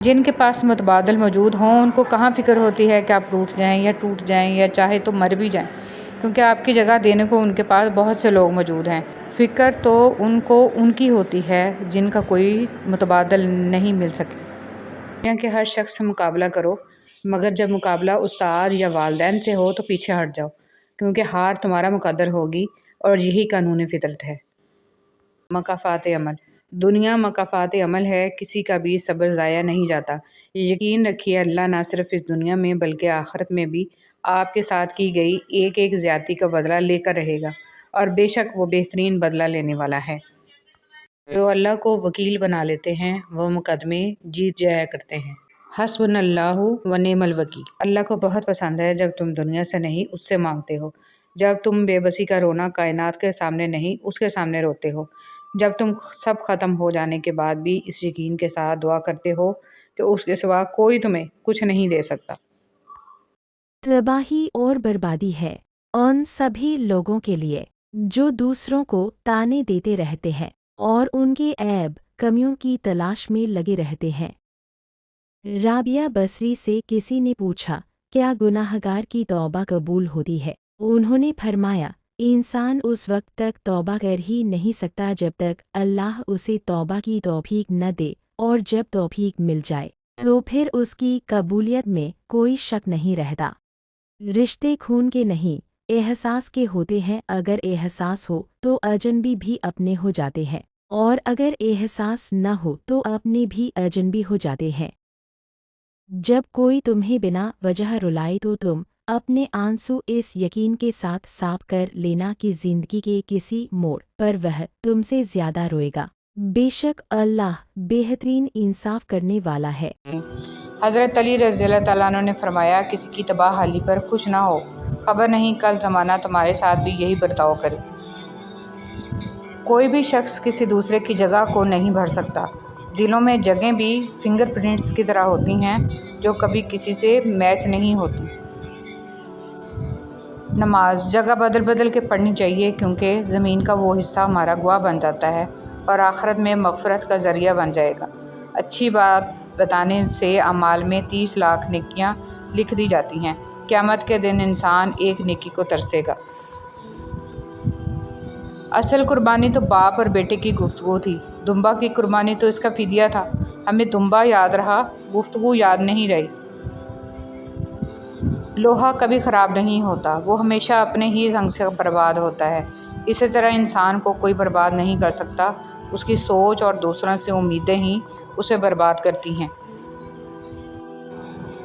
جن کے پاس متبادل موجود ہوں ان کو کہاں فکر ہوتی ہے کہ آپ روٹھ جائیں یا ٹوٹ جائیں یا چاہے تو مر بھی جائیں، کیونکہ آپ کی جگہ دینے کو ان کے پاس بہت سے لوگ موجود ہیں۔ فکر تو ان کو ان کی ہوتی ہے جن کا کوئی متبادل نہیں مل سکے۔ دنیا کے ہر شخص سے مقابلہ کرو، مگر جب مقابلہ استاد یا والدین سے ہو تو پیچھے ہٹ جاؤ، کیونکہ ہار تمہارا مقدر ہوگی اور یہی قانون فطرت ہے۔ مکافات عمل۔ دنیا مکافات عمل ہے، کسی کا بھی صبر ضائع نہیں جاتا۔ یقین رکھیے اللہ نہ صرف اس دنیا میں بلکہ آخرت میں بھی آپ کے ساتھ کی گئی ایک ایک زیادتی کا بدلہ لے کر رہے گا، اور بے شک وہ بہترین بدلہ لینے والا ہے۔ جو اللہ کو وکیل بنا لیتے ہیں وہ مقدمے جیت جایا کرتے ہیں۔ حسبنا اللہ و نعم الوکیل۔ اللہ کو بہت پسند ہے جب تم دنیا سے نہیں اس سے مانگتے ہو، جب تم بے بسی کا رونا کائنات کے سامنے نہیں اس کے سامنے روتے ہو، جب تم سب ختم ہو جانے کے بعد بھی اس یقین کے ساتھ دعا کرتے ہو کہ اس کے سوا کوئی تمہیں کچھ نہیں دے سکتا۔ تباہی اور بربادی ہے ان سبھی لوگوں کے لیے جو دوسروں کو تانے دیتے رہتے ہیں اور ان کے عیب کمیوں کی تلاش میں لگے رہتے ہیں۔ رابعہ بصری سے کسی نے پوچھا کیا گناہگار کی توبہ قبول ہوتی ہے؟ انہوں نے فرمایا انسان اس وقت تک توبہ کر ہی نہیں سکتا جب تک اللہ اسے توبہ کی توفیق نہ دے، اور جب توفیق مل جائے تو پھر اس کی قبولیت میں کوئی شک نہیں رہتا۔ رشتے خون کے نہیں احساس کے ہوتے ہیں، اگر احساس ہو تو اجنبی بھی اپنے ہو جاتے ہیں، اور اگر احساس نہ ہو تو اپنے بھی اجنبی ہو جاتے ہیں۔ جب کوئی تمہیں بنا وجہ رلائے تو تم اپنے آنسو اس یقین کے ساتھ صاف کر لینا کہ زندگی کے کسی موڑ پر وہ تم سے زیادہ روئے گا، بے شک اللہ بہترین انصاف کرنے والا ہے۔ حضرت علی رضی اللہ تعالیٰ عنہ نے فرمایا کسی کی تباہ حالی پر خوش نہ ہو، خبر نہیں کل زمانہ تمہارے ساتھ بھی یہی برتاؤ کرے۔ کوئی بھی شخص کسی دوسرے کی جگہ کو نہیں بھر سکتا۔ دلوں میں جگہیں بھی فنگر پرنٹس کی طرح ہوتی ہیں جو کبھی کسی سے میچ نہیں ہوتی۔ نماز جگہ بدل بدل کے پڑھنی چاہیے، کیونکہ زمین کا وہ حصہ ہمارا گواہ بن جاتا ہے اور آخرت میں مغفرت کا ذریعہ بن جائے گا۔ اچھی بات بتانے سے اعمال میں 30 لاکھ نیکیاں لکھ دی جاتی ہیں۔ قیامت کے دن انسان ایک نیکی کو ترسے گا۔ اصل قربانی تو باپ اور بیٹے کی گفتگو تھی، دمبا کی قربانی تو اس کا فدیہ تھا۔ ہمیں دمبا یاد رہا، گفتگو یاد نہیں رہی۔ لوہا کبھی خراب نہیں ہوتا، وہ ہمیشہ اپنے ہی رنگ سے برباد ہوتا ہے۔ اسی طرح انسان کو کوئی برباد نہیں کر سکتا، اس کی سوچ اور دوسروں سے امیدیں ہی اسے برباد کرتی ہیں۔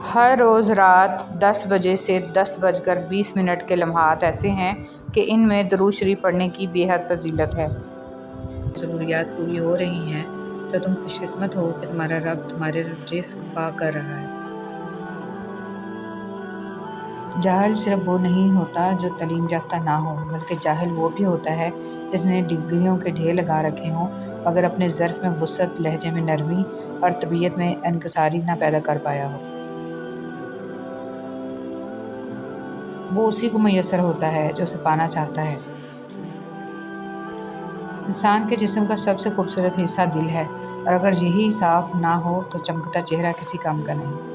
ہر روز رات 10 بجے سے 10:20 کے لمحات ایسے ہیں کہ ان میں درود شریف پڑھنے کی بے حد فضیلت ہے۔ ضروریات پوری ہو رہی ہیں تو تم خوش قسمت ہو کہ تمہارا رب تمہارے رزق پاک کر رہا ہے۔ جاہل صرف وہ نہیں ہوتا جو تعلیم یافتہ نہ ہو، بلکہ جاہل وہ بھی ہوتا ہے جس نے ڈگریوں کے ڈھیر لگا رکھے ہوں مگر اپنے ظرف میں وسعت، لہجے میں نرمی اور طبیعت میں انکساری نہ پیدا کر پایا ہو۔ وہ اسی کو میسر ہوتا ہے جو اسے پانا چاہتا ہے۔ انسان کے جسم کا سب سے خوبصورت حصہ دل ہے، اور اگر یہی صاف نہ ہو تو چمکتا چہرہ کسی کام کا نہیں۔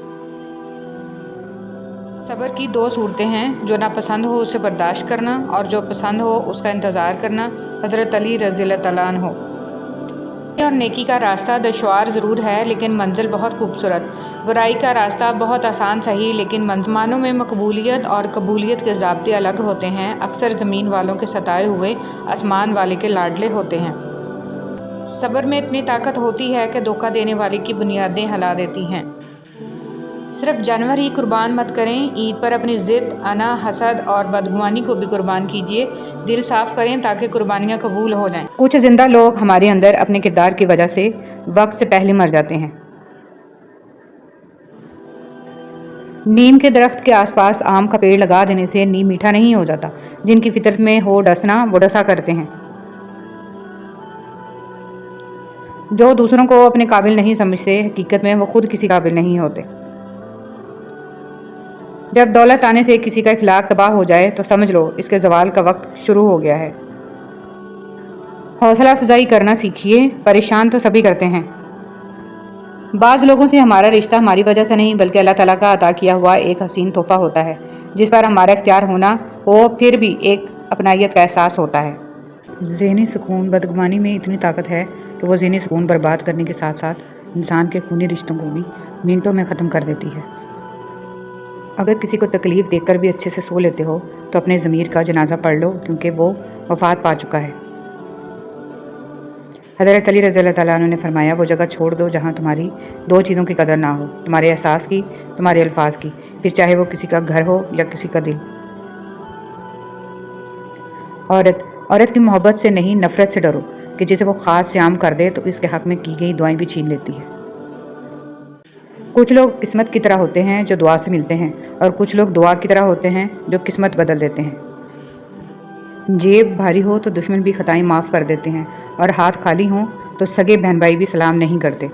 صبر کی 2 صورتیں ہیں، جو ناپسند ہو اسے برداشت کرنا اور جو پسند ہو اس کا انتظار کرنا۔ حضرت علی رضی اللہ تعالیٰ عنہ۔ اور نیکی کا راستہ دشوار ضرور ہے لیکن منزل بہت خوبصورت، برائی کا راستہ بہت آسان صحیح لیکن منزلوں میں مقبولیت اور قبولیت کے ضابطے الگ ہوتے ہیں۔ اکثر زمین والوں کے ستائے ہوئے آسمان والے کے لاڈلے ہوتے ہیں۔ صبر میں اتنی طاقت ہوتی ہے کہ دھوکہ دینے والے کی بنیادیں ہلا دیتی ہیں۔ صرف جانور ہی قربان مت کریں، عید پر اپنی ضد، انا، حسد اور بدگمانی کو بھی قربان کیجیے۔ دل صاف کریں تاکہ قربانیاں قبول ہو جائیں۔ کچھ زندہ لوگ ہمارے اندر اپنے کردار کی وجہ سے وقت سے پہلے مر جاتے ہیں۔ نیم کے درخت کے آس پاس آم کا پیڑ لگا دینے سے نیم میٹھا نہیں ہو جاتا۔ جن کی فطرت میں ہو ڈسنا وہ ڈسا کرتے ہیں۔ جو دوسروں کو اپنے قابل نہیں سمجھتے حقیقت میں وہ خود کسی قابل نہیں ہوتے۔ جب دولت آنے سے کسی کا اخلاق تباہ ہو جائے تو سمجھ لو اس کے زوال کا وقت شروع ہو گیا ہے۔ حوصلہ افزائی کرنا سیکھیے، پریشان تو سبھی کرتے ہیں۔ بعض لوگوں سے ہمارا رشتہ ہماری وجہ سے نہیں بلکہ اللہ تعالیٰ کا عطا کیا ہوا ایک حسین تحفہ ہوتا ہے جس پر ہمارا اختیار ہونا ہو پھر بھی ایک اپنائیت کا احساس ہوتا ہے۔ ذہنی سکون بدگمانی میں اتنی طاقت ہے کہ وہ ذہنی سکون برباد کرنے کے ساتھ ساتھ انسان کے خونی رشتوں کو بھی منٹوں میں ختم کر دیتی ہے۔ اگر کسی کو تکلیف دیکھ کر بھی اچھے سے سو لیتے ہو تو اپنے ضمیر کا جنازہ پڑھ لو کیونکہ وہ وفات پا چکا ہے۔ حضرت علی رضی اللہ تعالیٰ عنہ نے فرمایا وہ جگہ چھوڑ دو جہاں تمہاری دو چیزوں کی قدر نہ ہو، تمہارے احساس کی، تمہارے الفاظ کی، پھر چاہے وہ کسی کا گھر ہو یا کسی کا دل۔ عورت کی محبت سے نہیں نفرت سے ڈرو کہ جسے وہ خاص سیام کر دے تو اس کے حق میں کی گئی دعائیں بھی چھین لیتی ہے۔ کچھ لوگ قسمت کی طرح ہوتے ہیں جو دعا سے ملتے ہیں اور کچھ لوگ دعا کی طرح ہوتے ہیں جو قسمت بدل دیتے ہیں۔ جیب بھاری ہو تو دشمن بھی خطائیں معاف کر دیتے ہیں اور ہاتھ خالی ہوں تو سگے بہن بھائی بھی سلام نہیں کرتے۔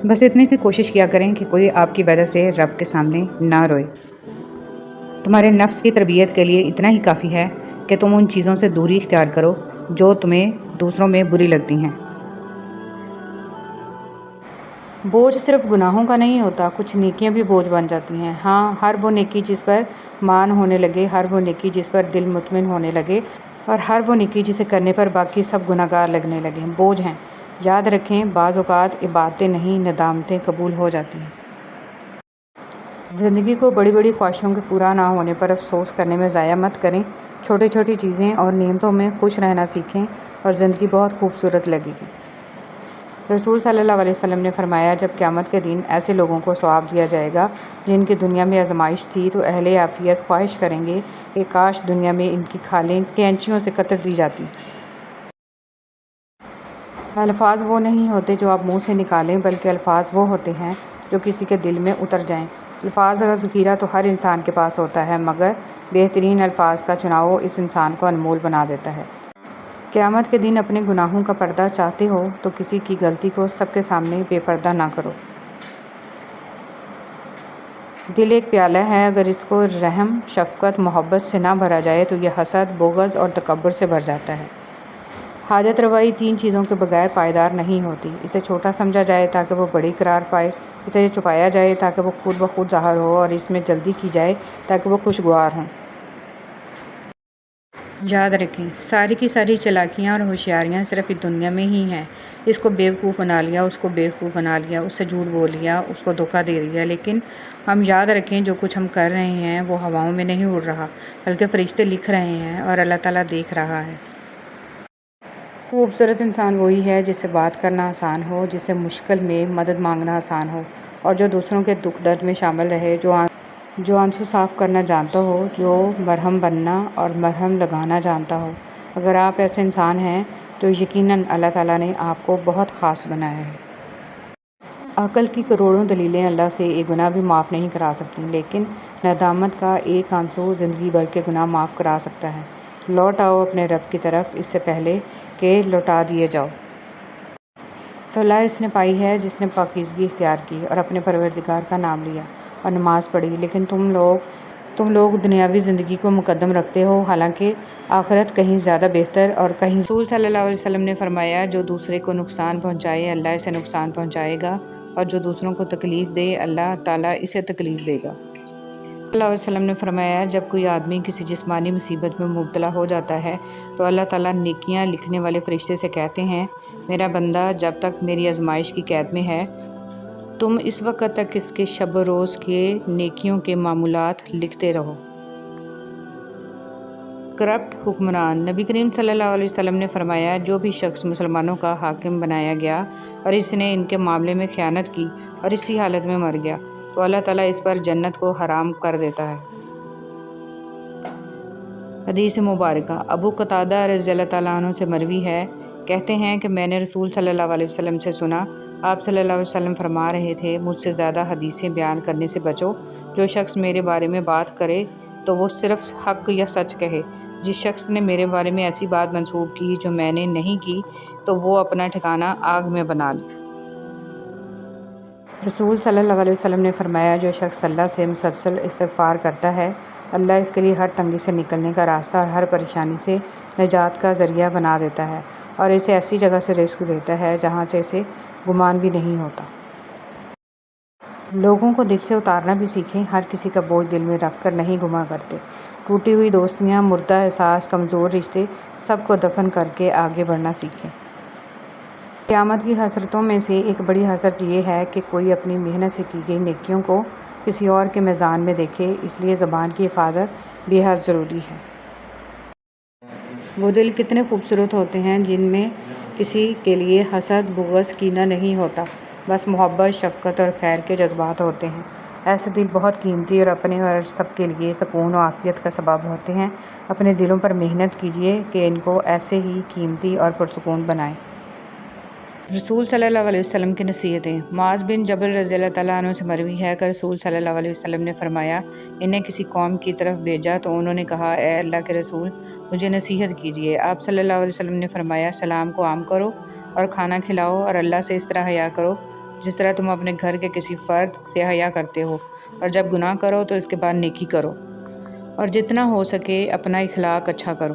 بس اتنی سی کوشش کیا کریں کہ کوئی آپ کی وجہ سے رب کے سامنے نہ روئے۔ تمہارے نفس کی تربیت کے لیے اتنا ہی کافی ہے کہ تم ان چیزوں سے دوری اختیار کرو جو تمہیں دوسروں میں بری لگتی ہیں۔ بوجھ صرف گناہوں کا نہیں ہوتا، کچھ نیکیاں بھی بوجھ بن جاتی ہیں۔ ہاں، ہر وہ نیکی جس پر مان ہونے لگے، ہر وہ نیکی جس پر دل مطمئن ہونے لگے اور ہر وہ نیکی جسے کرنے پر باقی سب گناہگار لگنے لگے بوجھ ہیں۔ یاد رکھیں بعض اوقات عبادتیں نہیں ندامتیں قبول ہو جاتی ہیں۔ زندگی کو بڑی بڑی خواہشوں کے پورا نہ ہونے پر افسوس کرنے میں ضائع مت کریں، چھوٹی چھوٹی چیزیں اور نعمتوں میں خوش رہنا سیکھیں اور زندگی بہت خوبصورت لگے گی۔ رسول صلی اللہ علیہ وسلم نے فرمایا جب قیامت کے دن ایسے لوگوں کو ثواب دیا جائے گا جن کی دنیا میں آزمائش تھی تو اہل عافیت خواہش کریں گے کہ کاش دنیا میں ان کی کھالیں کینچیوں سے کتر دی جاتی۔ الفاظ وہ نہیں ہوتے جو آپ منہ سے نکالیں بلکہ الفاظ وہ ہوتے ہیں جو کسی کے دل میں اتر جائیں۔ الفاظ کا ذخیرہ تو ہر انسان کے پاس ہوتا ہے مگر بہترین الفاظ کا چناؤ اس انسان کو انمول بنا دیتا ہے۔ قیامت کے دن اپنے گناہوں کا پردہ چاہتے ہو تو کسی کی غلطی کو سب کے سامنے بے پردہ نہ کرو۔ دل ایک پیالہ ہے، اگر اس کو رحم، شفقت، محبت سے نہ بھرا جائے تو یہ حسد، بغض اور تکبر سے بھر جاتا ہے۔ حاجت روائی تین چیزوں کے بغیر پائیدار نہیں ہوتی، اسے چھوٹا سمجھا جائے تاکہ وہ بڑی قرار پائے، اسے چھپایا جائے تاکہ وہ خود بخود ظاہر ہو اور اس میں جلدی کی جائے تاکہ وہ خوشگوار ہوں۔ یاد رکھیں ساری کی ساری چالاکیاں اور ہوشیاریاں صرف اس دنیا میں ہی ہیں۔ اس کو بیوقوف بنا لیا، اس کو بیوقوف بنا لیا، اس سے جھوٹ بول لیا، اس کو دھوکہ دے دیا، لیکن ہم یاد رکھیں جو کچھ ہم کر رہے ہیں وہ ہواؤں میں نہیں اڑ رہا بلکہ فرشتے لکھ رہے ہیں اور اللہ تعالیٰ دیکھ رہا ہے۔ خوبصورت انسان وہی ہے جس سے بات کرنا آسان ہو، جس سے مشکل میں مدد مانگنا آسان ہو اور جو دوسروں کے دکھ درد میں شامل رہے، جو آنسو صاف کرنا جانتا ہو، جو مرہم بننا اور مرہم لگانا جانتا ہو۔ اگر آپ ایسے انسان ہیں تو یقیناً اللہ تعالیٰ نے آپ کو بہت خاص بنایا ہے۔ عقل کی کروڑوں دلیلیں اللہ سے ایک گناہ بھی معاف نہیں کرا سکتی، لیکن ندامت کا ایک آنسو زندگی بھر کے گناہ معاف کرا سکتا ہے۔ لوٹ آؤ اپنے رب کی طرف اس سے پہلے کہ لوٹا دیے جاؤ۔ فلاح اس نے پائی ہے جس نے پاکیزگی اختیار کی اور اپنے پروردگار کا نام لیا اور نماز پڑھی، لیکن تم لوگ دنیاوی زندگی کو مقدم رکھتے ہو حالانکہ آخرت کہیں زیادہ بہتر اور کہیں۔ رسول صلی اللہ علیہ وسلم نے فرمایا جو دوسرے کو نقصان پہنچائے اللہ اسے نقصان پہنچائے گا اور جو دوسروں کو تکلیف دے اللہ تعالیٰ اسے تکلیف دے گا۔ صلی اللہ علیہ وسلم نے فرمایا جب کوئی آدمی کسی جسمانی مصیبت میں مبتلا ہو جاتا ہے تو اللہ تعالیٰ نیکیاں لکھنے والے فرشتے سے کہتے ہیں میرا بندہ جب تک میری آزمائش کی قید میں ہے تم اس وقت تک اس کے شب و روز کے نیکیوں کے معمولات لکھتے رہو۔ کرپٹ حکمران نبی کریم صلی اللہ علیہ وسلم نے فرمایا جو بھی شخص مسلمانوں کا حاکم بنایا گیا اور اس نے ان کے معاملے میں خیانت کی اور اسی حالت میں مر گیا تو اللہ تعالیٰ اس پر جنت کو حرام کر دیتا ہے۔ حدیث مبارکہ ابو قتادہ رضی اللہ تعالیٰ عنہ سے مروی ہے، کہتے ہیں کہ میں نے رسول صلی اللہ علیہ وسلم سے سنا، آپ صلی اللہ علیہ وسلم فرما رہے تھے مجھ سے زیادہ حدیثیں بیان کرنے سے بچو، جو شخص میرے بارے میں بات کرے تو وہ صرف حق یا سچ کہے، جس شخص نے میرے بارے میں ایسی بات منسوب کی جو میں نے نہیں کی تو وہ اپنا ٹھکانہ آگ میں بنا لے۔ رسول صلی اللہ علیہ وسلم نے فرمایا، جو شخص اللہ سے مسلسل استغفار کرتا ہے، اللہ اس کے لیے ہر تنگی سے نکلنے کا راستہ اور ہر پریشانی سے نجات کا ذریعہ بنا دیتا ہے، اور اسے ایسی جگہ سے رزق دیتا ہے جہاں سے اسے گمان بھی نہیں ہوتا۔ لوگوں کو دل سے اتارنا بھی سیکھیں، ہر کسی کا بوجھ دل میں رکھ کر نہیں گما کرتے۔ ٹوٹی ہوئی دوستیاں، مردہ احساس، کمزور رشتے، سب کو دفن کر کے آگے بڑھنا سیکھیں۔ قیامت کی حسرتوں میں سے ایک بڑی حسرت یہ ہے کہ کوئی اپنی محنت سے کی گئی نیکیوں کو کسی اور کے میزان میں دیکھے، اس لیے زبان کی حفاظت بے حد ضروری ہے۔ وہ دل کتنے خوبصورت ہوتے ہیں جن میں کسی کے لیے حسد، بغض، کینہ نہیں ہوتا، بس محبت، شفقت اور خیر کے جذبات ہوتے ہیں۔ ایسے دل بہت قیمتی اور اپنے اور سب کے لیے سکون و عافیت کا سبب ہوتے ہیں۔ اپنے دلوں پر محنت کیجیے کہ ان کو ایسے ہی قیمتی اور پرسکون بنائیں۔ رسول صلی اللہ علیہ وسلم کی نصیحتیں۔ معاذ بن جبل رضی اللہ تعالیٰ عنہ سے مروی ہے کہ رسول صلی اللہ علیہ وسلم نے فرمایا، انہیں کسی قوم کی طرف بھیجا تو انہوں نے کہا، اے اللہ کے رسول، مجھے نصیحت کیجیے۔ آپ صلی اللہ علیہ وسلم نے فرمایا، سلام کو عام کرو اور کھانا کھلاؤ، اور اللہ سے اس طرح حیا کرو جس طرح تم اپنے گھر کے کسی فرد سے حیا کرتے ہو، اور جب گناہ کرو تو اس کے بعد نیکی کرو، اور جتنا ہو سکے اپنا اخلاق اچھا کرو۔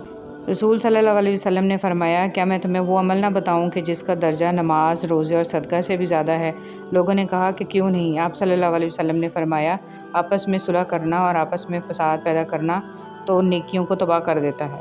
رسول صلی اللہ علیہ وسلم نے فرمایا، کیا میں تمہیں وہ عمل نہ بتاؤں کہ جس کا درجہ نماز، روزے اور صدقہ سے بھی زیادہ ہے؟ لوگوں نے کہا کہ کیوں نہیں؟ آپ صلی اللہ علیہ وسلم نے فرمایا، آپس میں صلح کرنا اور آپس میں فساد پیدا کرنا تو نیکیوں کو تباہ کر دیتا ہے۔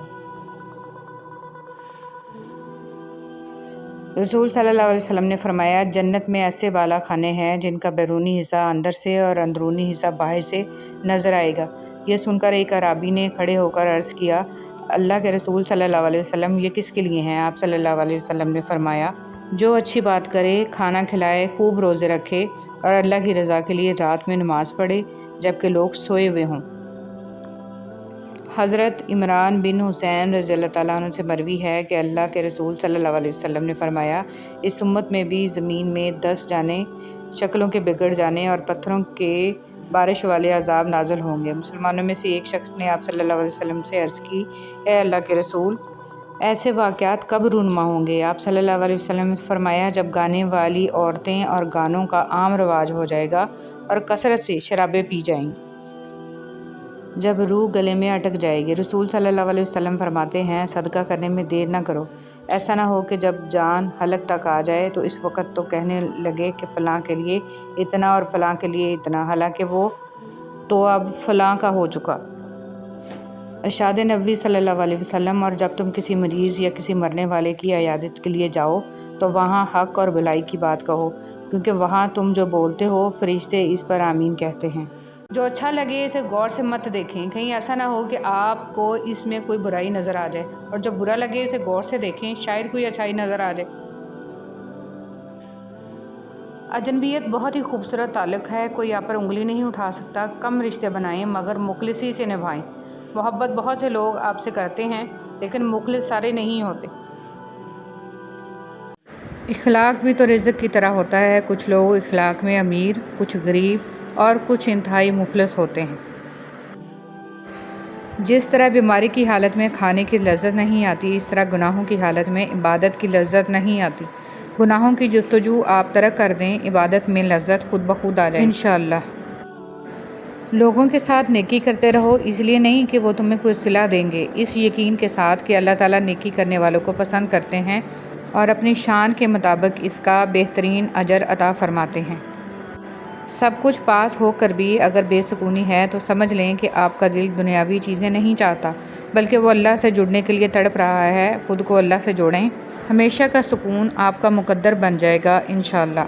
رسول صلی اللہ علیہ وسلم نے فرمایا، جنت میں ایسے بالا خانے ہیں جن کا بیرونی حصہ اندر سے اور اندرونی حصہ باہر سے نظر آئے گا۔ یہ سن کر ایک اعرابی نے کھڑے ہو کر عرض کیا، اللہ کے رسول صلی اللہ علیہ وسلم، یہ کس کے لیے ہیں؟ آپ صلی اللہ علیہ وسلم نے فرمایا، جو اچھی بات کرے، کھانا کھلائے، خوب روزے رکھے اور اللہ کی رضا کے لیے رات میں نماز پڑھے جبکہ لوگ سوئے ہوئے ہوں۔ حضرت عمران بن حسین رضی اللہ تعالیٰ عنہ سے مروی ہے کہ اللہ کے رسول صلی اللہ علیہ وسلم نے فرمایا، اس امت میں بھی زمین میں 10 جانیں شکلوں کے بگڑ جانے اور پتھروں کے بارش والے عذاب نازل ہوں گے۔ مسلمانوں میں سے ایک شخص نے آپ صلی اللہ علیہ وسلم سے عرض کی، اے اللہ کے رسول، ایسے واقعات کب رونما ہوں گے؟ آپ صلی اللہ علیہ وسلم نے فرمایا، جب گانے والی عورتیں اور گانوں کا عام رواج ہو جائے گا اور کثرت سے شرابیں پی جائیں گی، جب روح گلے میں اٹک جائے گی۔ رسول صلی اللہ علیہ وسلم فرماتے ہیں، صدقہ کرنے میں دیر نہ کرو، ایسا نہ ہو کہ جب جان حلق تک آ جائے تو اس وقت تو کہنے لگے کہ فلاں کے لیے اتنا اور فلاں کے لیے اتنا، حالانکہ وہ تو اب فلاں کا ہو چکا۔ ارشاد نبوی صلی اللہ علیہ وسلم، اور جب تم کسی مریض یا کسی مرنے والے کی عیادت کے لیے جاؤ تو وہاں حق اور بھلائی کی بات کہو، کیونکہ وہاں تم جو بولتے ہو فرشتے اس پر آمین کہتے ہیں۔ جو اچھا لگے اسے غور سے مت دیکھیں، کہیں ایسا نہ ہو کہ آپ کو اس میں کوئی برائی نظر آ جائے، اور جو برا لگے اسے غور سے دیکھیں، شاید کوئی اچھائی نظر آ جائے۔ اجنبیت بہت ہی خوبصورت تعلق ہے، کوئی آپ پر انگلی نہیں اٹھا سکتا۔ کم رشتے بنائیں مگر مخلصی سے نبھائیں۔ محبت بہت سے لوگ آپ سے کرتے ہیں لیکن مخلص سارے نہیں ہوتے۔ اخلاق بھی تو رزق کی طرح ہوتا ہے، کچھ لوگ اخلاق میں امیر، کچھ غریب اور کچھ انتہائی مفلس ہوتے ہیں۔ جس طرح بیماری کی حالت میں کھانے کی لذت نہیں آتی، اس طرح گناہوں کی حالت میں عبادت کی لذت نہیں آتی۔ گناہوں کی جستجو آپ ترک کر دیں، عبادت میں لذت خود بخود آ جائے انشاءاللہ۔ لوگوں کے ساتھ نیکی کرتے رہو، اس لیے نہیں کہ وہ تمہیں کچھ صلہ دیں گے، اس یقین کے ساتھ کہ اللہ تعالیٰ نیکی کرنے والوں کو پسند کرتے ہیں اور اپنی شان کے مطابق اس کا بہترین اجر عطا فرماتے ہیں۔ سب کچھ پاس ہو کر بھی اگر بے سکونی ہے تو سمجھ لیں کہ آپ کا دل دنیاوی چیزیں نہیں چاہتا، بلکہ وہ اللہ سے جڑنے کے لیے تڑپ رہا ہے۔ خود کو اللہ سے جوڑیں، ہمیشہ کا سکون آپ کا مقدر بن جائے گا انشاءاللہ۔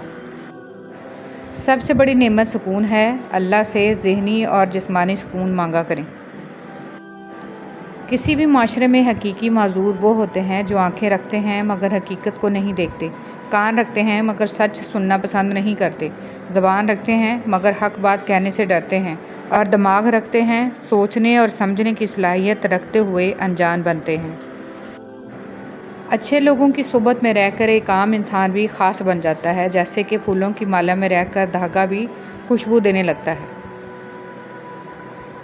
سب سے بڑی نعمت سکون ہے، اللہ سے ذہنی اور جسمانی سکون مانگا کریں۔ کسی بھی معاشرے میں حقیقی معذور وہ ہوتے ہیں جو آنکھیں رکھتے ہیں مگر حقیقت کو نہیں دیکھتے، کان رکھتے ہیں مگر سچ سننا پسند نہیں کرتے، زبان رکھتے ہیں مگر حق بات کہنے سے ڈرتے ہیں، اور دماغ رکھتے ہیں، سوچنے اور سمجھنے کی صلاحیت رکھتے ہوئے انجان بنتے ہیں۔ اچھے لوگوں کی صحبت میں رہ کر ایک عام انسان بھی خاص بن جاتا ہے، جیسے کہ پھولوں کی مالا میں رہ کر دھاگا بھی خوشبو دینے لگتا ہے۔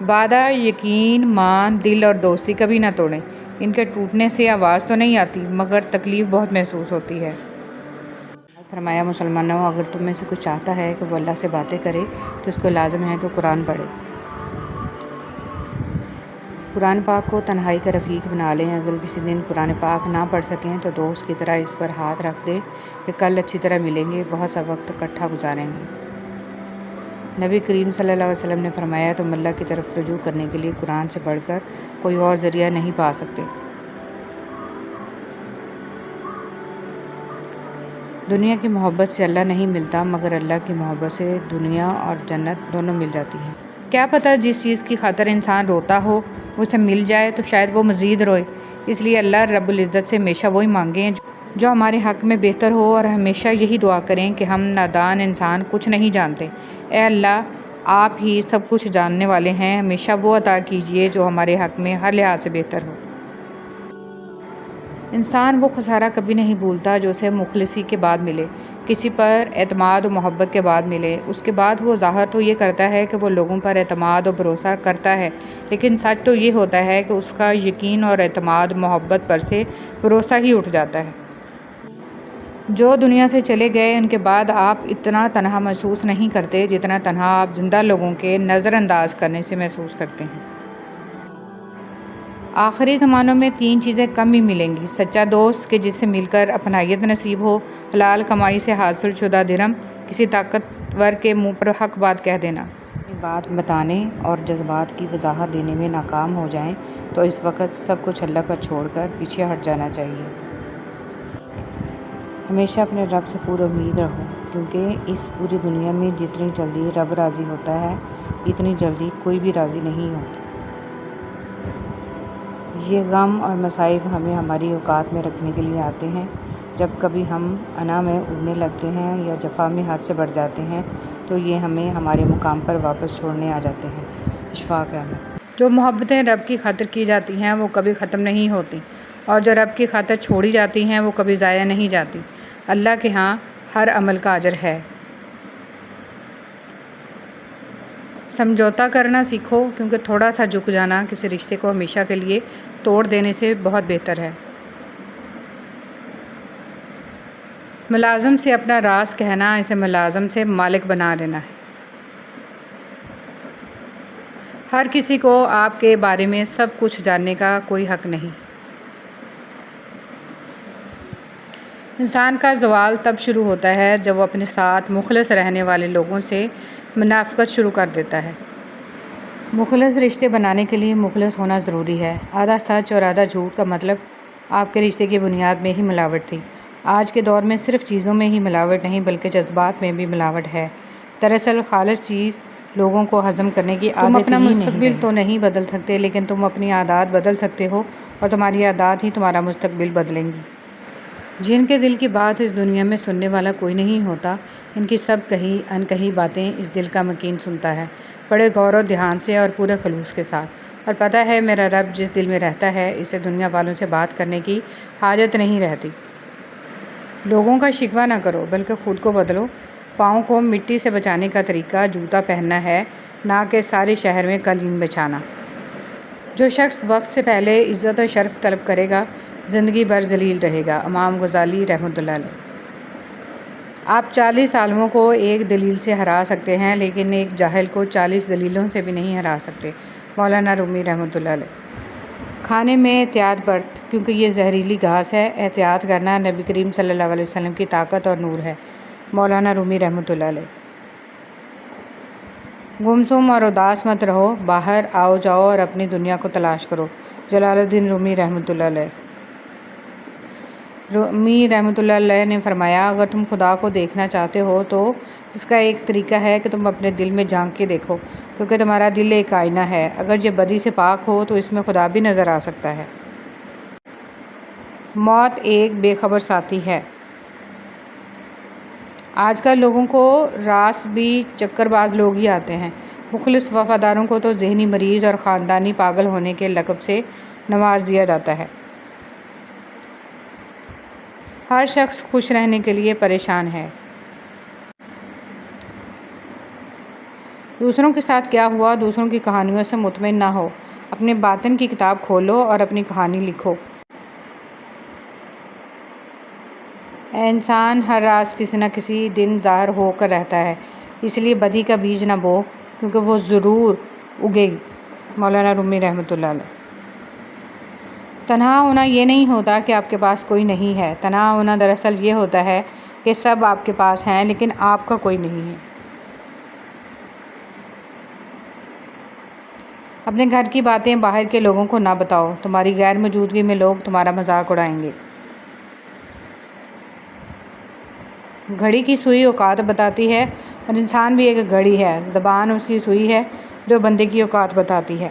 وعدہ، یقین، مان، دل اور دوستی کبھی نہ توڑیں، ان کے ٹوٹنے سے آواز تو نہیں آتی مگر تکلیف بہت محسوس ہوتی ہے۔ فرمایا مسلمانوں اگر تم میں سے کوئی چاہتا ہے کہ وہ اللہ سے باتیں کرے تو اس کو لازم ہے کہ قرآن پڑھے، قرآن پاک کو تنہائی کا رفیق بنا لیں۔ اگر کسی دن قرآن پاک نہ پڑھ سکیں تو دوست کی طرح اس پر ہاتھ رکھ دیں کہ کل اچھی طرح ملیں گے، بہت سا وقت اکٹھا گزاریں گے۔ نبی کریم صلی اللہ علیہ وسلم نے فرمایا تم اللہ کی طرف رجوع کرنے کے لیے قرآن سے بڑھ کر کوئی اور ذریعہ نہیں پا سکتے۔ دنیا کی محبت سے اللہ نہیں ملتا، مگر اللہ کی محبت سے دنیا اور جنت دونوں مل جاتی ہیں۔ کیا پتہ جس چیز کی خاطر انسان روتا ہو اسے مل جائے تو شاید وہ مزید روئے۔ اس لیے اللہ رب العزت سے ہمیشہ وہی مانگیں جو ہمارے حق میں بہتر ہو، اور ہمیشہ یہی دعا کریں کہ ہم نادان انسان کچھ نہیں جانتے، اے اللہ آپ ہی سب کچھ جاننے والے ہیں، ہمیشہ وہ عطا کیجیے جو ہمارے حق میں ہر لحاظ سے بہتر ہو۔ انسان وہ خسارہ کبھی نہیں بھولتا جو اسے مخلصی کے بعد ملے، کسی پر اعتماد و محبت کے بعد ملے۔ اس کے بعد وہ ظاہر تو یہ کرتا ہے کہ وہ لوگوں پر اعتماد و بھروسہ کرتا ہے، لیکن سچ تو یہ ہوتا ہے کہ اس کا یقین اور اعتماد محبت پر سے بھروسہ ہی اٹھ جاتا ہے۔ جو دنیا سے چلے گئے ان کے بعد آپ اتنا تنہا محسوس نہیں کرتے جتنا تنہا آپ زندہ لوگوں کے نظر انداز کرنے سے محسوس کرتے ہیں۔ آخری زمانوں میں 3 چیزیں کم ہی ملیں گی: سچا دوست کہ جس سے مل کر اپنائیت نصیب ہو، حلال کمائی سے حاصل شدہ درہم، کسی طاقتور کے منہ پر حق بات کہہ دینا۔ اپنی بات بتانے اور جذبات کی وضاحت دینے میں ناکام ہو جائیں تو اس وقت سب کچھ اللہ پر چھوڑ کر پیچھے ہٹ جانا چاہیے۔ ہمیشہ اپنے رب سے پورا امید رہو، کیونکہ اس پوری دنیا میں جتنی جلدی رب راضی ہوتا ہے اتنی جلدی کوئی بھی راضی نہیں ہوتا۔ یہ غم اور مصائب ہمیں ہماری اوقات میں رکھنے کے لیے آتے ہیں۔ جب کبھی ہم انا میں اڑنے لگتے ہیں یا جفا میں حد سے بڑھ جاتے ہیں تو یہ ہمیں ہمارے مقام پر واپس چھوڑنے آ جاتے ہیں۔ اشفاق احمد۔ جو محبتیں رب کی خاطر کی جاتی ہیں وہ کبھی ختم نہیں ہوتی، اور جو رب کی خاطر چھوڑی جاتی ہیں وہ کبھی ضائع نہیں جاتی۔ اللہ کے ہاں ہر عمل کا اجر ہے۔ سمجھوتا کرنا سیکھو، کیونکہ تھوڑا سا جھک جانا کسی رشتے کو ہمیشہ کے لیے توڑ دینے سے بہت بہتر ہے۔ ملازم سے اپنا راز کہنا اسے ملازم سے مالک بنا لینا ہے۔ ہر کسی کو آپ کے بارے میں سب کچھ جاننے کا کوئی حق نہیں۔ انسان کا زوال تب شروع ہوتا ہے جب وہ اپنے ساتھ مخلص رہنے والے لوگوں سے منافقت شروع کر دیتا ہے۔ مخلص رشتے بنانے کے لیے مخلص ہونا ضروری ہے۔ آدھا سچ اور آدھا جھوٹ کا مطلب آپ کے رشتے کی بنیاد میں ہی ملاوٹ تھی۔ آج کے دور میں صرف چیزوں میں ہی ملاوٹ نہیں بلکہ جذبات میں بھی ملاوٹ ہے۔ دراصل خالص چیز لوگوں کو ہضم کرنے کی عادت ہی نہیں ہے۔ تم اپنا مستقبل تو نہیں بدل سکتے، لیکن تم اپنی عادات بدل سکتے ہو، اور تمہاری عادات ہی تمہارا مستقبل بدلیں گی۔ جن کے دل کی بات اس دنیا میں سننے والا کوئی نہیں ہوتا، ان کی سب کہی انکہی باتیں اس دل کا مکین سنتا ہے، بڑے غور و دھیان سے اور پورے خلوص کے ساتھ، اور پتہ ہے میرا رب جس دل میں رہتا ہے اسے دنیا والوں سے بات کرنے کی حاجت نہیں رہتی۔ لوگوں کا شکوہ نہ کرو بلکہ خود کو بدلو۔ پاؤں کو مٹی سے بچانے کا طریقہ جوتا پہننا ہے، نہ کہ سارے شہر میں قالین بچھانا۔ جو شخص وقت سے پہلے عزت و شرف طلب کرے گا زندگی بھر ذلیل رہے گا۔ امام غزالی رحمۃ اللہ علیہ۔ آپ 40 عالموں کو ایک دلیل سے ہرا سکتے ہیں، لیکن ایک جاہل کو 40 دلیلوں سے بھی نہیں ہرا سکتے۔ مولانا رومی رحمۃ اللہ علیہ۔ کھانے میں احتیاط برت، کیونکہ یہ زہریلی گھاس ہے۔ احتیاط کرنا نبی کریم صلی اللہ علیہ وسلم کی طاقت اور نور ہے۔ مولانا رومی رحمۃ اللہ علیہ۔ گمسم اور اداس مت رہو، باہر آؤ جاؤ اور اپنی دنیا کو تلاش کرو۔ جلال الدین رومی رحمۃ اللہ علیہ۔ رومی رحمۃ اللہ علیہ نے فرمایا اگر تم خدا کو دیکھنا چاہتے ہو تو اس کا ایک طریقہ ہے کہ تم اپنے دل میں جھانک کے دیکھو، کیونکہ تمہارا دل ایک آئینہ ہے۔ اگر یہ بدی سے پاک ہو تو اس میں خدا بھی نظر آ سکتا ہے۔ موت ایک بے خبر ساتھی ہے۔ آج کل لوگوں کو راس بھی چکر باز لوگ ہی آتے ہیں۔ مخلص وفاداروں کو تو ذہنی مریض اور خاندانی پاگل ہونے کے لقب سے نواز دیا جاتا ہے۔ ہر شخص خوش رہنے کے لیے پریشان ہے۔ دوسروں کے ساتھ کیا ہوا، دوسروں کی کہانیوں سے مطمئن نہ ہو، اپنے باطن کی کتاب کھولو اور اپنی کہانی لکھو۔ انسان ہر راز کسی نہ کسی دن ظاہر ہو کر رہتا ہے، اس لیے بدی کا بیج نہ بو کیونکہ وہ ضرور اگے گی۔ مولانا رومی رحمۃ اللہ علیہ۔ تنہا ہونا یہ نہیں ہوتا کہ آپ کے پاس کوئی نہیں ہے، تنہا ہونا دراصل یہ ہوتا ہے کہ سب آپ کے پاس ہیں لیکن آپ کا کوئی نہیں ہے۔ اپنے گھر کی باتیں باہر کے لوگوں کو نہ بتاؤ، تمہاری غیر موجودگی میں لوگ تمہارا مذاق اڑائیں گے۔ گھڑی کی سوئی اوقات بتاتی ہے اور انسان بھی ایک گھڑی ہے، زبان اس کی سوئی ہے جو بندے کی اوقات بتاتی ہے۔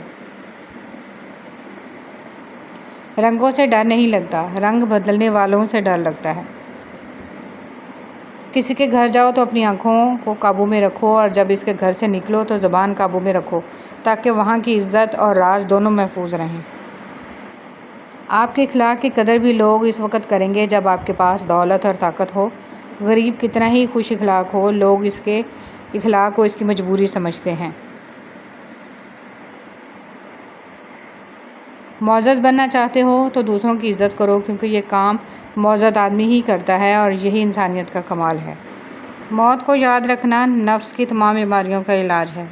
رنگوں سے ڈر نہیں لگتا، رنگ بدلنے والوں سے ڈر لگتا ہے۔ کسی کے گھر جاؤ تو اپنی آنکھوں کو قابو میں رکھو اور جب اس کے گھر سے نکلو تو زبان قابو میں رکھو تاکہ وہاں کی عزت اور راز دونوں محفوظ رہیں۔ آپ کے اخلاق کی قدر بھی لوگ اس وقت کریں گے جب آپ کے پاس دولت اور طاقت ہو۔ غریب کتنا ہی خوش اخلاق ہو، لوگ اس کے اخلاق کو اس کی مجبوری سمجھتے ہیں۔ معزز بننا چاہتے ہو تو دوسروں کی عزت کرو کیونکہ یہ کام معزز آدمی ہی کرتا ہے اور یہی انسانیت کا کمال ہے۔ موت کو یاد رکھنا نفس کی تمام بیماریوں کا علاج ہے۔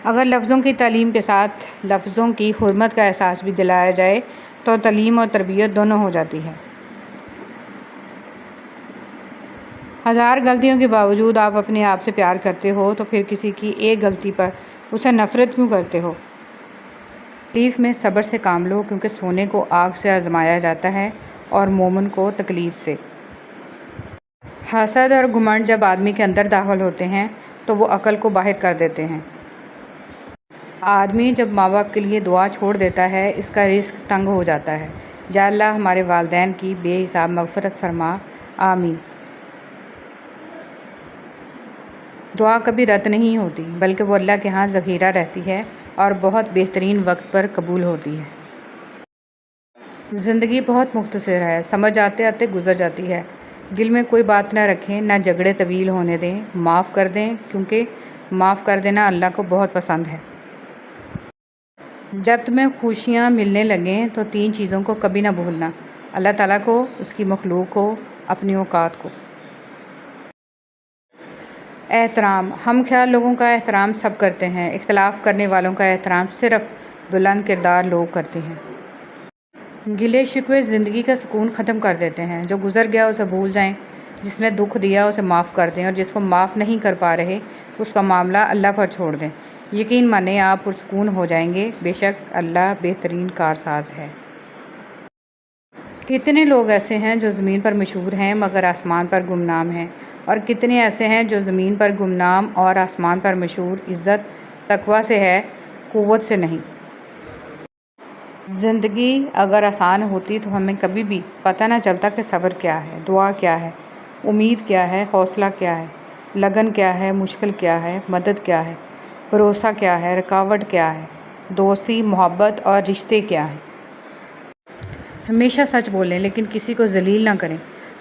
اگر لفظوں کی تعلیم کے ساتھ لفظوں کی حرمت کا احساس بھی دلایا جائے تو تعلیم اور تربیت دونوں ہو جاتی ہے۔ ہزار غلطیوں کے باوجود آپ اپنے آپ سے پیار کرتے ہو تو پھر کسی کی ایک غلطی پر اسے نفرت کیوں کرتے ہو؟ تکلیف میں صبر سے کام لو کیونکہ سونے کو آگ سے آزمایا جاتا ہے اور مومن کو تکلیف سے۔ حسد اور گھمنڈ جب آدمی کے اندر داخل ہوتے ہیں تو وہ عقل کو باہر کر دیتے ہیں۔ آدمی جب ماں باپ کے لیے دعا چھوڑ دیتا ہے اس کا رزق تنگ ہو جاتا ہے۔ یا اللہ ہمارے والدین کی بے حساب مغفرت فرما، آمین۔ دعا کبھی رد نہیں ہوتی بلکہ وہ اللہ کے ہاں ذخیرہ رہتی ہے اور بہت بہترین وقت پر قبول ہوتی ہے۔ زندگی بہت مختصر ہے، سمجھ آتے آتے گزر جاتی ہے۔ دل میں کوئی بات نہ رکھیں، نہ جھگڑے طویل ہونے دیں، معاف کر دیں کیونکہ معاف کر دینا اللہ کو بہت پسند ہے۔ جب تمہیں خوشیاں ملنے لگیں تو 3 چیزوں کو کبھی نہ بھولنا: اللہ تعالیٰ کو، اس کی مخلوق کو، اپنی اوقات کو۔ احترام: ہم خیال لوگوں کا احترام سب کرتے ہیں، اختلاف کرنے والوں کا احترام صرف بلند کردار لوگ کرتے ہیں۔ گلے شکوے زندگی کا سکون ختم کر دیتے ہیں۔ جو گزر گیا اسے بھول جائیں، جس نے دکھ دیا اسے معاف کر دیں اور جس کو معاف نہیں کر پا رہے اس کا معاملہ اللہ پر چھوڑ دیں۔ یقین مانیں آپ پرسکون ہو جائیں گے، بے شک اللہ بہترین کارساز ہے۔ کتنے لوگ ایسے ہیں جو زمین پر مشہور ہیں مگر آسمان پر گمنام ہیں، اور کتنے ایسے ہیں جو زمین پر گمنام اور آسمان پر مشہور۔ عزت تقویٰ سے ہے، قوت سے نہیں۔ زندگی اگر آسان ہوتی تو ہمیں کبھی بھی پتہ نہ چلتا کہ صبر کیا ہے، دعا کیا ہے، امید کیا ہے، حوصلہ کیا ہے، لگن کیا ہے، مشکل کیا ہے، مدد کیا ہے، بھروسہ کیا ہے، رکاوٹ کیا ہے، دوستی، محبت اور رشتے کیا ہیں۔ ہمیشہ سچ بولیں لیکن کسی کو ذلیل نہ کریں۔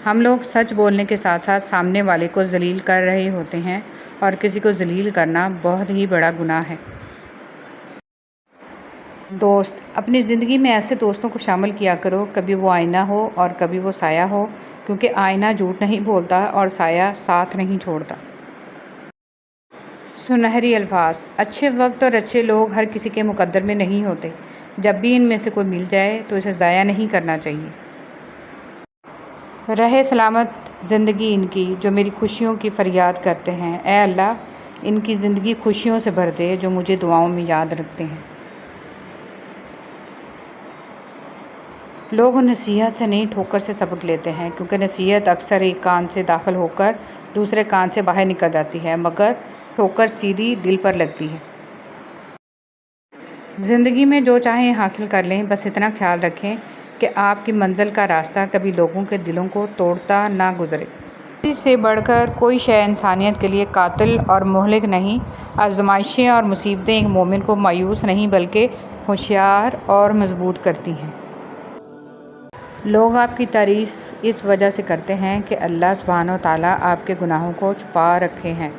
ہم لوگ سچ بولنے کے ساتھ ساتھ سامنے والے کو ذلیل کر رہے ہوتے ہیں اور کسی کو ذلیل کرنا بہت ہی بڑا گناہ ہے۔ دوست: اپنی زندگی میں ایسے دوستوں کو شامل کیا کرو، کبھی وہ آئینہ ہو اور کبھی وہ سایہ ہو، کیونکہ آئینہ جھوٹ نہیں بولتا اور سایہ ساتھ نہیں چھوڑتا۔ سنہری الفاظ: اچھے وقت اور اچھے لوگ ہر کسی کے مقدر میں نہیں ہوتے، جب بھی ان میں سے کوئی مل جائے تو اسے ضائع نہیں کرنا چاہیے۔ رہے سلامت زندگی ان کی جو میری خوشیوں کی فریاد کرتے ہیں، اے اللہ ان کی زندگی خوشیوں سے بھر دے جو مجھے دعاؤں میں یاد رکھتے ہیں۔ لوگ نصیحت سے نہیں ٹھوکر سے سبق لیتے ہیں کیونکہ نصیحت اکثر ایک کان سے داخل ہو کر دوسرے کان سے باہر نکل جاتی ہے مگر ٹھوکر سیدھی دل پر لگتی ہے۔ زندگی میں جو چاہیں حاصل کر لیں، بس اتنا خیال رکھیں کہ آپ کی منزل کا راستہ کبھی لوگوں کے دلوں کو توڑتا نہ گزرے۔ اس سے بڑھ کر کوئی شے انسانیت کے لیے قاتل اور مہلک نہیں۔ آزمائشیں اور مصیبتیں ایک مومن کو مایوس نہیں بلکہ ہوشیار اور مضبوط کرتی ہیں۔ لوگ آپ کی تعریف اس وجہ سے کرتے ہیں کہ اللہ سبحانہ و تعالیٰ آپ کے گناہوں کو چھپا رکھے ہیں۔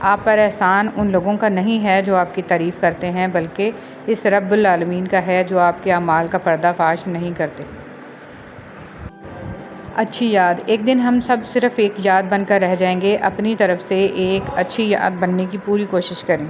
آپ پر احسان ان لوگوں کا نہیں ہے جو آپ کی تعریف کرتے ہیں بلکہ اس رب العالمین کا ہے جو آپ کے اعمال کا پردہ فاش نہیں کرتے۔ اچھی یاد، ایک دن ہم سب صرف ایک یاد بن کر رہ جائیں گے۔ اپنی طرف سے ایک اچھی یاد بننے کی پوری کوشش کریں۔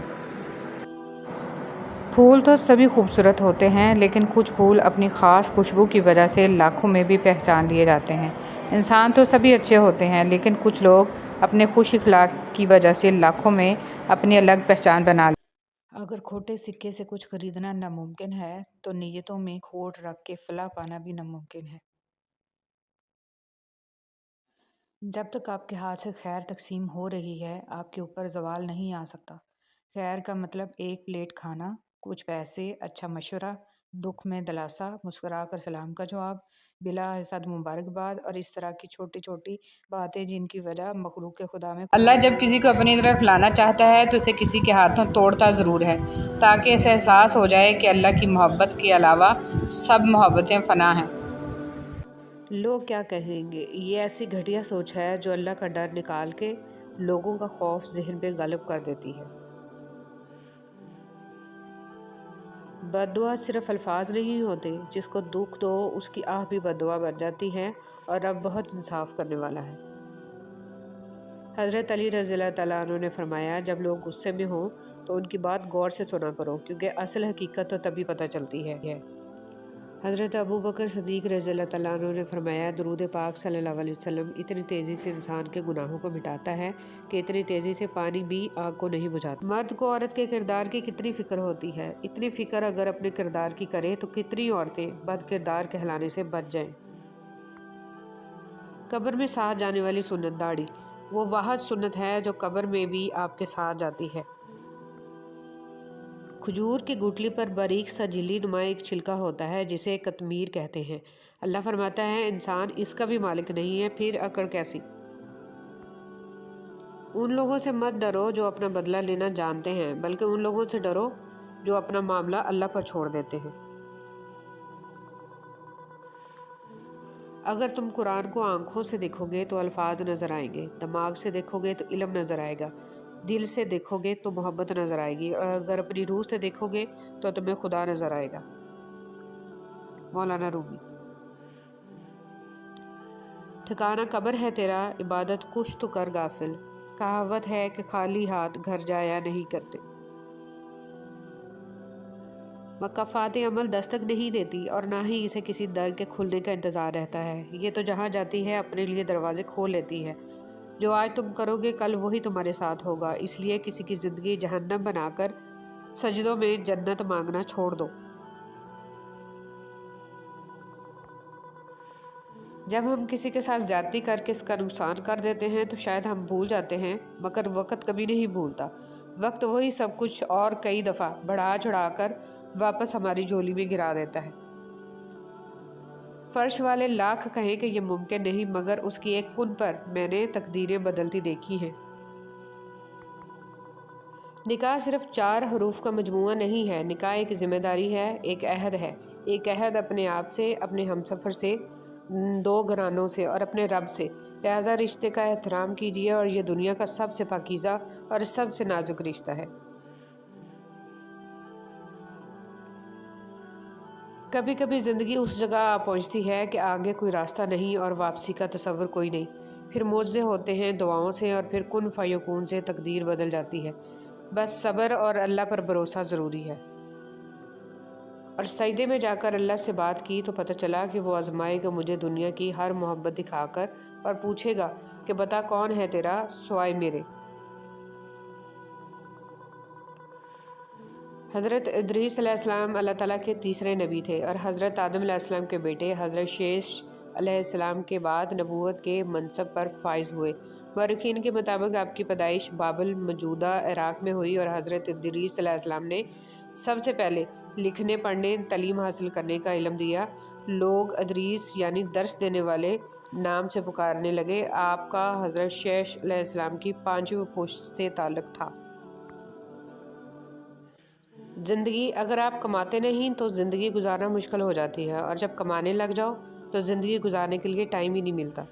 پھول تو سبھی خوبصورت ہوتے ہیں، لیکن کچھ پھول اپنی خاص خوشبو کی وجہ سے لاکھوں میں بھی پہچان لیے جاتے ہیں۔ انسان تو سبھی اچھے ہوتے ہیں، لیکن کچھ لوگ اپنے خوش اخلاق کی وجہ سے لاکھوں میں اپنی الگ پہچان بنا لیتے ہیں۔ اگر کھوٹے سکے سے کچھ خریدنا ناممکن ہے، تو نیتوں میں کھوٹ رکھ کے فلاح پانا بھی ناممکن ہے۔ جب تک آپ کے ہاتھ سے خیر تقسیم ہو رہی ہے، آپ کے اوپر زوال نہیں آ سکتا۔ خیر کا مطلب ایک پلیٹ کھانا، کچھ پیسے، اچھا مشورہ، دکھ میں دلاسا، مسکرا کر سلام کا جواب، بلا حسد مبارکباد، اور اس طرح کی چھوٹی چھوٹی باتیں جن کی وجہ مخلوق خدا میں اللہ جب کسی کو اپنی طرف لانا چاہتا ہے تو اسے کسی کے ہاتھوں توڑتا ضرور ہے، تاکہ اسے احساس ہو جائے کہ اللہ کی محبت کے علاوہ سب محبتیں فنا ہیں۔ لوگ کیا کہیں گے، یہ ایسی گھٹیا سوچ ہے جو اللہ کا ڈر نکال کے لوگوں کا خوف ذہن پہ غالب کر دیتی ہے۔ بد دعا صرف الفاظ نہیں ہوتے، جس کو دکھ دو اس کی آہ بھی بد دعا بن جاتی ہے، اور رب بہت انصاف کرنے والا ہے۔ حضرت علی رضی اللہ تعالیٰ عنہ نے فرمایا، جب لوگ غصے میں ہوں تو ان کی بات غور سے سنا کرو، کیونکہ اصل حقیقت تو تبھی پتہ چلتی ہے۔ حضرت ابو بکر صدیق رضی اللہ تعالیٰ عنہ نے فرمایا، درود پاک صلی اللہ علیہ وسلم اتنی تیزی سے انسان کے گناہوں کو مٹاتا ہے کہ اتنی تیزی سے پانی بھی آگ کو نہیں بجھاتا۔ مرد کو عورت کے کردار کی کتنی فکر ہوتی ہے، اتنی فکر اگر اپنے کردار کی کرے تو کتنی عورتیں بد کردار کہلانے سے بچ جائیں۔ قبر میں ساتھ جانے والی سنت داڑھی، وہ واحد سنت ہے جو قبر میں بھی آپ کے ساتھ جاتی ہے۔ کھجور کی گٹلی پر باریک سا جھلی نما ایک چھلکا ہوتا ہے جسے قطمیر کہتے ہیں۔ اللہ فرماتا ہے، انسان اس کا بھی مالک نہیں ہے، پھر اکڑ کیسی؟ ان لوگوں سے مت ڈرو جو اپنا بدلہ لینا جانتے ہیں، بلکہ ان لوگوں سے ڈرو جو اپنا معاملہ اللہ پر چھوڑ دیتے ہیں۔ اگر تم قرآن کو آنکھوں سے دیکھو گے تو الفاظ نظر آئیں گے، دماغ سے دیکھو گے تو علم نظر آئے گا، دل سے دیکھو گے تو محبت نظر آئے گی، اور اگر اپنی روح سے دیکھو گے تو تمہیں خدا نظر آئے گا۔ مولانا رومی۔ ٹھکانہ قبر ہے تیرا، عبادت کچھ تو کر غافل، کہاوت ہے کہ خالی ہاتھ گھر جایا نہیں کرتے۔ مکافات عمل دستک نہیں دیتی، اور نہ ہی اسے کسی در کے کھلنے کا انتظار رہتا ہے۔ یہ تو جہاں جاتی ہے اپنے لیے دروازے کھول لیتی ہے۔ جو آج تم کرو گے کل وہی تمہارے ساتھ ہوگا، اس لیے کسی کی زندگی جہنم بنا کر سجدوں میں جنت مانگنا چھوڑ دو۔ جب ہم کسی کے ساتھ زیادتی کر کے اس کا نقصان کر دیتے ہیں تو شاید ہم بھول جاتے ہیں، مگر وقت کبھی نہیں بھولتا۔ وقت وہی سب کچھ اور کئی دفعہ بڑھا چڑھا کر واپس ہماری جھولی میں گرا دیتا ہے۔ فرش والے لاکھ کہیں کہ یہ ممکن نہیں، مگر اس کی ایک کن پر میں نے تقدیریں بدلتی دیکھی ہیں۔ نکاح صرف 4 حروف کا مجموعہ نہیں ہے، نکاح ایک ذمہ داری ہے، ایک عہد ہے، ایک عہد اپنے آپ سے، اپنے ہمسفر سے، 2 گھرانوں سے اور اپنے رب سے۔ لہٰذا رشتے کا احترام کیجیے، اور یہ دنیا کا سب سے پاکیزہ اور سب سے نازک رشتہ ہے۔ کبھی کبھی زندگی اس جگہ آ پہنچتی ہے کہ آگے کوئی راستہ نہیں اور واپسی کا تصور کوئی نہیں، پھر معجزے ہوتے ہیں دعاؤں سے، اور پھر کن فیکون سے تقدیر بدل جاتی ہے۔ بس صبر اور اللہ پر بھروسہ ضروری ہے۔ اور سجدے میں جا کر اللہ سے بات کی تو پتہ چلا کہ وہ آزمائے گا مجھے دنیا کی ہر محبت دکھا کر، اور پوچھے گا کہ بتا کون ہے تیرا سوائے میرے۔ حضرت ادریس علیہ السلام اللہ تعالیٰ کے تیسرے نبی تھے، اور حضرت آدم علیہ السلام کے بیٹے حضرت شیش علیہ السلام کے بعد نبوت کے منصب پر فائز ہوئے۔ مورخین کے مطابق آپ کی پیدائش بابل موجودہ عراق میں ہوئی، اور حضرت ادریس علیہ السلام نے سب سے پہلے لکھنے پڑھنے تعلیم حاصل کرنے کا علم دیا۔ لوگ ادریس یعنی درس دینے والے نام سے پکارنے لگے۔ آپ کا حضرت شیش علیہ السلام کی 5ویں پشت سے تعلق تھا۔ زندگی اگر آپ کماتے نہیں تو زندگی گزارنا مشکل ہو جاتی ہے، اور جب کمانے لگ جاؤ تو زندگی گزارنے کے لیے ٹائم ہی نہیں ملتا۔